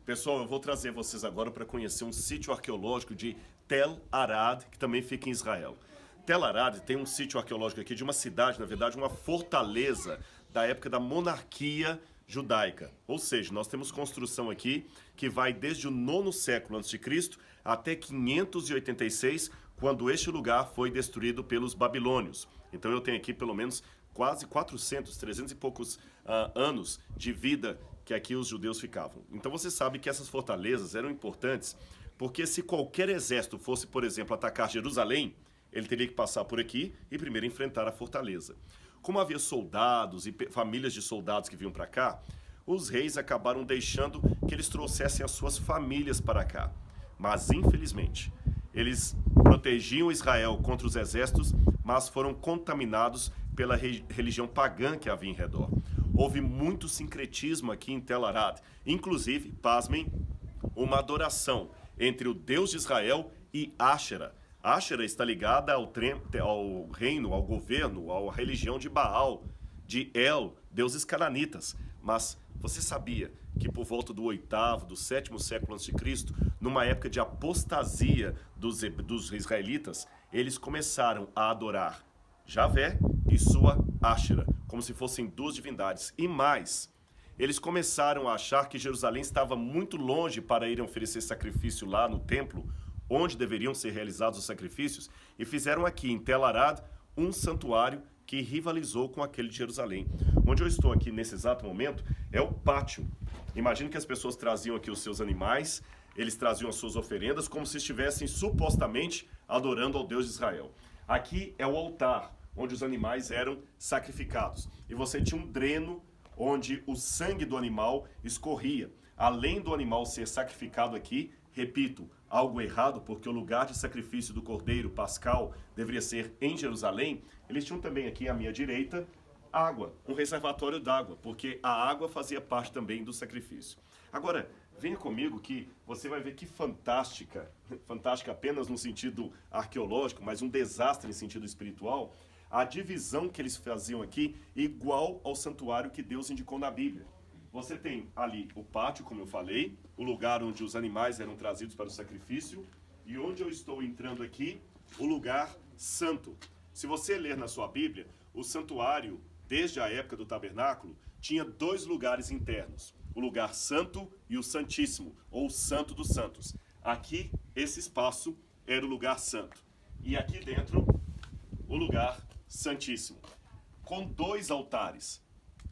Pessoal, eu vou trazer vocês agora para conhecer um sítio arqueológico de Tel Arad, que também fica em Israel. Tel Arad tem um sítio arqueológico aqui de uma cidade, na verdade, uma fortaleza da época da monarquia judaica. Ou seja, nós temos construção aqui que vai desde o 9º século a.C. até 586, quando este lugar foi destruído pelos babilônios. Então eu tenho aqui pelo menos quase 400, 300 e poucos anos de vida que aqui os judeus ficavam. Então você sabe que essas fortalezas eram importantes, porque se qualquer exército fosse, por exemplo, atacar Jerusalém, ele teria que passar por aqui e primeiro enfrentar a fortaleza. Como havia soldados e famílias de soldados que vinham para cá, os reis acabaram deixando que eles trouxessem as suas famílias para cá. Mas, infelizmente, eles protegiam Israel contra os exércitos, mas foram contaminados pela religião pagã que havia em redor. Houve muito sincretismo aqui em Tel Arad, inclusive, pasmem, uma adoração entre o Deus de Israel e Áxera. Áxera está ligada ao reino, ao governo, à religião de Baal, de El, deuses cananitas. Mas você sabia que por volta do 8º, do 7º século a.C., numa época de apostasia dos israelitas, eles começaram a adorar Javé e sua Áxera, como se fossem duas divindades. E mais, eles começaram a achar que Jerusalém estava muito longe para irem oferecer sacrifício lá no templo, onde deveriam ser realizados os sacrifícios, e fizeram aqui em Tel Arad um santuário que rivalizou com aquele de Jerusalém. Onde eu estou aqui nesse exato momento é o pátio. Imagino que as pessoas traziam aqui os seus animais, eles traziam as suas oferendas como se estivessem supostamente adorando ao Deus de Israel. Aqui é o altar, onde os animais eram sacrificados. E você tinha um dreno onde o sangue do animal escorria. Além do animal ser sacrificado aqui, repito, algo errado, porque o lugar de sacrifício do cordeiro pascal deveria ser em Jerusalém, eles tinham também aqui à minha direita água, um reservatório d'água, porque a água fazia parte também do sacrifício. Agora, venha comigo que você vai ver que fantástica apenas no sentido arqueológico, mas um desastre em sentido espiritual, a divisão que eles faziam aqui igual ao santuário que Deus indicou na Bíblia. Você tem ali o pátio, como eu falei, o lugar onde os animais eram trazidos para o sacrifício, e onde eu estou entrando aqui, o lugar santo. Se você ler na sua Bíblia, o santuário, desde a época do tabernáculo, tinha dois lugares internos, o lugar santo e o santíssimo, ou santo dos santos. Aqui, esse espaço era o lugar santo. E aqui dentro, o lugar santíssimo, com dois altares.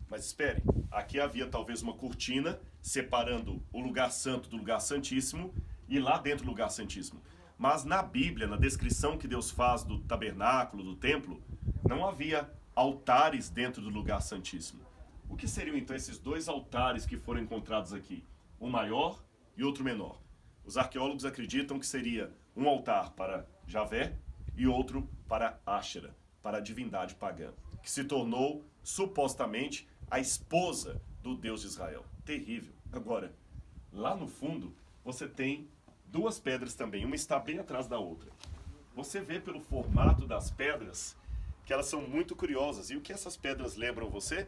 Mas espere, aqui havia talvez uma cortina separando o lugar santo do lugar santíssimo e lá dentro do lugar santíssimo. Mas na Bíblia, na descrição que Deus faz do tabernáculo, do templo, não havia altares dentro do lugar santíssimo. O que seriam então esses dois altares que foram encontrados aqui? Um maior e outro menor. Os arqueólogos acreditam que seria um altar para Javé e outro para Áxera, para a divindade pagã, que se tornou supostamente a esposa do Deus de Israel. Terrível. Agora, lá no fundo, você tem duas pedras também. Uma está bem atrás da outra. Você vê pelo formato das pedras que elas são muito curiosas. E o que essas pedras lembram você?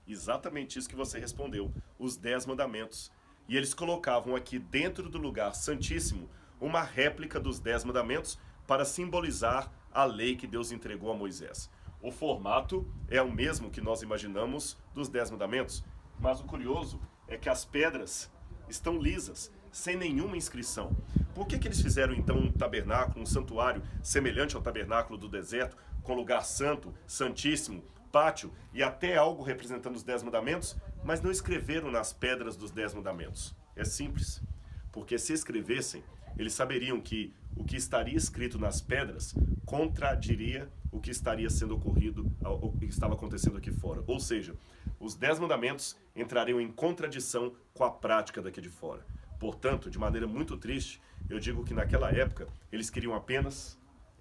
Exatamente isso que você respondeu. Os 10 mandamentos. E eles colocavam aqui dentro do lugar santíssimo uma réplica dos 10 mandamentos para simbolizar a lei que Deus entregou a Moisés. O formato é o mesmo que nós imaginamos dos 10 mandamentos, mas o curioso é que as pedras estão lisas, sem nenhuma inscrição. Por que eles fizeram então um tabernáculo, um santuário semelhante ao tabernáculo do deserto, com lugar santo, santíssimo, pátio e até algo representando os 10 mandamentos, mas não escreveram nas pedras dos 10 mandamentos? É simples, porque se escrevessem, eles saberiam que o que estaria escrito nas pedras contradiria o que estaria sendo ocorrido, o que estava acontecendo aqui fora. Ou seja, os 10 mandamentos entrariam em contradição com a prática daqui de fora. Portanto, de maneira muito triste, eu digo que naquela época eles queriam apenas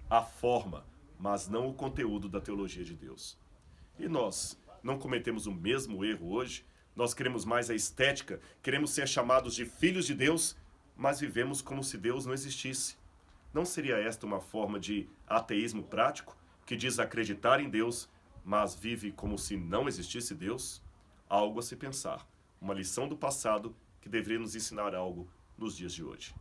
a forma, mas não o conteúdo da teologia de Deus. E nós não cometemos o mesmo erro hoje? Nós queremos mais a estética, queremos ser chamados de filhos de Deus, mas vivemos como se Deus não existisse. Não seria esta uma forma de ateísmo prático, que diz acreditar em Deus, mas vive como se não existisse Deus? Algo a se pensar. Uma lição do passado que deveria nos ensinar algo nos dias de hoje.